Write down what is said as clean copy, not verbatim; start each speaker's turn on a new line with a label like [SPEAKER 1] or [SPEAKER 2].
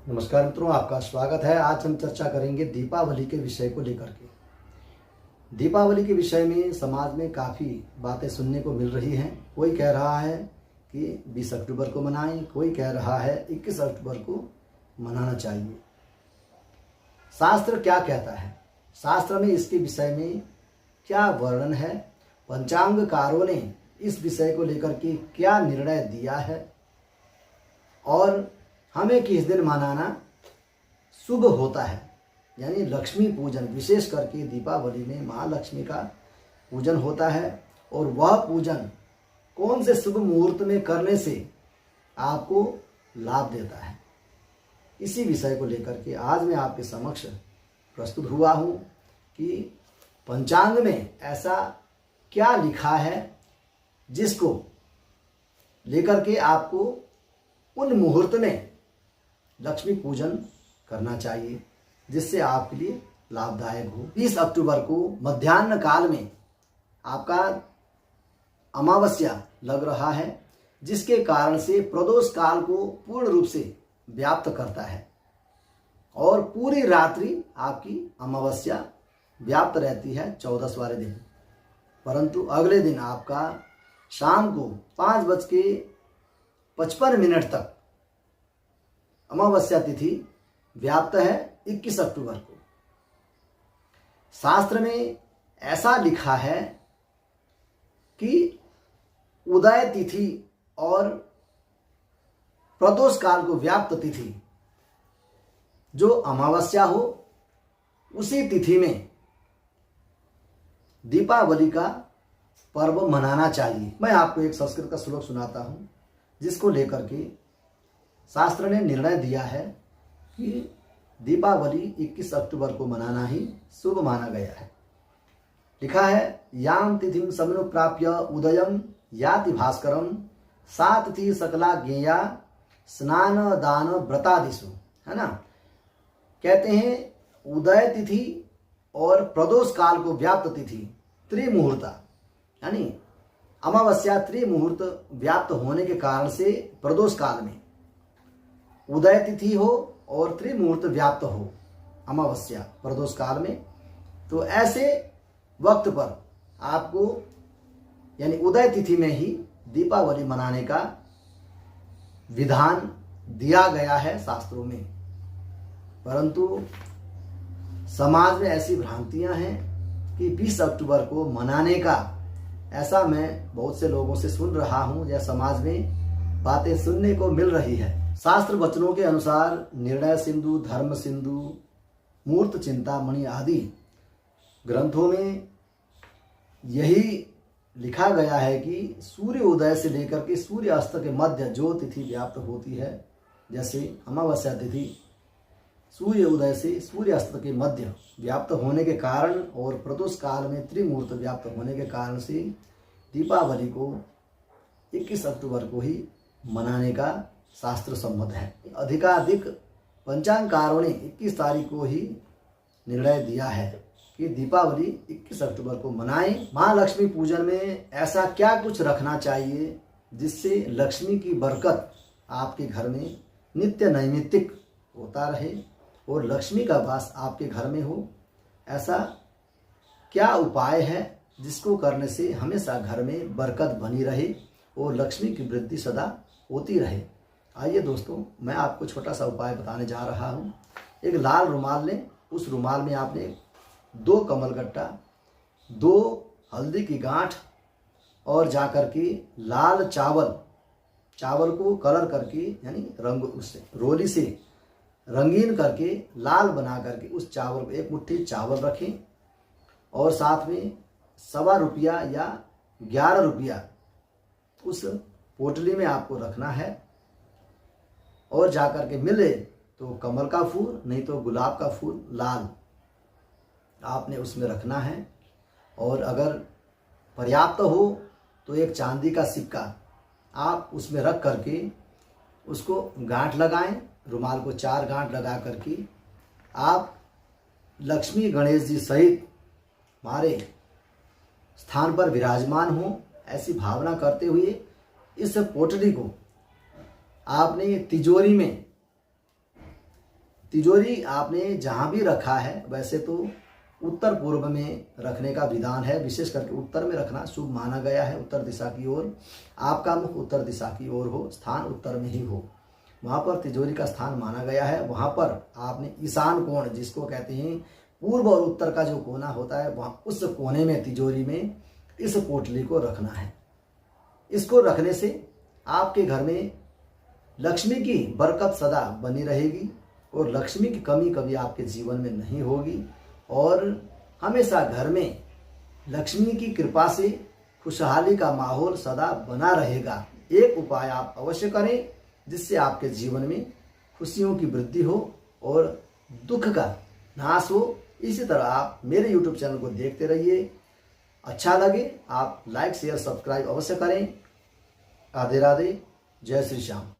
[SPEAKER 1] नमस्कार मित्रों, आपका स्वागत है। आज हम चर्चा करेंगे दीपावली के विषय को लेकर के। दीपावली के विषय में समाज में काफ़ी बातें सुनने को मिल रही हैं। कोई कह रहा है कि 20 अक्टूबर को मनाएं, कोई कह रहा है 21 अक्टूबर को मनाना चाहिए। शास्त्र क्या कहता है, शास्त्र में इसके विषय में क्या वर्णन है, पंचांगकारों ने इस विषय को लेकर के क्या निर्णय दिया है और हमें किस दिन मनाना शुभ होता है। यानी लक्ष्मी पूजन, विशेष करके दीपावली में महालक्ष्मी का पूजन होता है और वह पूजन कौन से शुभ मुहूर्त में करने से आपको लाभ देता है, इसी विषय को लेकर के आज मैं आपके समक्ष प्रस्तुत हुआ हूँ कि पंचांग में ऐसा क्या लिखा है जिसको लेकर के आपको उन मुहूर्त में लक्ष्मी पूजन करना चाहिए, जिससे आपके लिए लाभदायक हो। 20 अक्टूबर को मध्याह्न काल में आपका अमावस्या लग रहा है, जिसके कारण से प्रदोष काल को पूर्ण रूप से व्याप्त करता है और पूरी रात्रि आपकी अमावस्या व्याप्त रहती है 14वां दिन। परंतु अगले दिन आपका शाम को 5:55 तक अमावस्या तिथि व्याप्त है 21 अक्टूबर को। शास्त्र में ऐसा लिखा है कि उदय तिथि और प्रदोष काल को व्याप्त तिथि जो अमावस्या हो, उसी तिथि में दीपावली का पर्व मनाना चाहिए। मैं आपको एक संस्कृत का श्लोक सुनाता हूं, जिसको लेकर के शास्त्र ने निर्णय दिया है कि दीपावली 21 अक्टूबर को मनाना ही शुभ माना गया है। लिखा है, याम तिथिम समनुप्राप्य उदयम याति भास्करम सा तिथि सकला ज्ञेया स्नान दान व्रतादिषु। है ना। कहते हैं उदय तिथि और प्रदोष काल को व्याप्त तिथि त्रिमुहूर्ता, यानी अमावस्या त्रिमुहूर्त व्याप्त होने के कारण से प्रदोष काल में उदय तिथि हो और त्रिमुहूर्त व्याप्त हो अमावस्या प्रदोष काल में, तो ऐसे वक्त पर आपको यानी उदय तिथि में ही दीपावली मनाने का विधान दिया गया है शास्त्रों में। परंतु समाज में ऐसी भ्रांतियां हैं कि 20 अक्टूबर को मनाने का, ऐसा मैं बहुत से लोगों से सुन रहा हूं या समाज में बातें सुनने को मिल रही है। शास्त्र वचनों के अनुसार निर्णय सिंधु, धर्म सिंधु, मूर्त चिंतामणि आदि ग्रंथों में यही लिखा गया है कि सूर्य उदय से लेकर के सूर्य अस्त के मध्य जो तिथि व्याप्त होती है, जैसे अमावस्या तिथि सूर्य उदय से सूर्य अस्त के मध्य व्याप्त होने के कारण और प्रदोष काल में त्रिमुहूर्त व्याप्त होने के कारण से दीपावली को 21 अक्टूबर को ही मनाने का शास्त्र सम्मत है। अधिकाधिक पंचांगकारों ने 21 तारीख को ही निर्णय दिया है कि दीपावली 21 अक्टूबर को मनाएं। महालक्ष्मी पूजन में ऐसा क्या कुछ रखना चाहिए जिससे लक्ष्मी की बरकत आपके घर में नित्य नैमित्तिक होता रहे और लक्ष्मी का वास आपके घर में हो। ऐसा क्या उपाय है जिसको करने से हमेशा घर में बरकत बनी रहे और लक्ष्मी की वृद्धि सदा होती रहे। आइए दोस्तों, मैं आपको छोटा सा उपाय बताने जा रहा हूँ। एक लाल रुमाल लें, उस रुमाल में आपने 2 कमलगट्टा, 2 हल्दी की गांठ और जाकर के लाल चावल को कलर करके यानी रंग उससे रोली से रंगीन करके लाल बना करके उस चावल को, 1 मुट्ठी चावल रखें और साथ में ₹1.25 या ₹11 उस पोटली में आपको रखना है। और जाकर के मिले तो कमल का फूल, नहीं तो गुलाब का फूल लाल आपने उसमें रखना है। और अगर पर्याप्त हो तो एक चांदी का सिक्का आप उसमें रख करके उसको गांठ लगाएं। रुमाल को 4 गांठ लगा करके आप लक्ष्मी गणेश जी सहित हमारे स्थान पर विराजमान हो, ऐसी भावना करते हुए इस पोटली को आपने तिजोरी में तिजोरी आपने जहाँ भी रखा है, वैसे तो उत्तर पूर्व में रखने का विधान है, विशेष करके उत्तर में रखना शुभ माना गया है। उत्तर दिशा की ओर, आपका मुख उत्तर दिशा की ओर हो, स्थान उत्तर में ही हो, वहाँ पर तिजोरी का स्थान माना गया है। वहाँ पर आपने ईशान कोण, जिसको कहते हैं पूर्व और उत्तर का जो कोना होता है, वहाँ उस कोने में तिजोरी में इस पोटली को रखना है। इसको रखने से आपके घर में लक्ष्मी की बरकत सदा बनी रहेगी और लक्ष्मी की कमी कभी आपके जीवन में नहीं होगी और हमेशा घर में लक्ष्मी की कृपा से खुशहाली का माहौल सदा बना रहेगा। एक उपाय आप अवश्य करें जिससे आपके जीवन में खुशियों की वृद्धि हो और दुख का नाश हो। इसी तरह आप मेरे YouTube चैनल को देखते रहिए। अच्छा लगे आप लाइक शेयर सब्सक्राइब अवश्य करें। राधे राधे, जय श्री श्याम।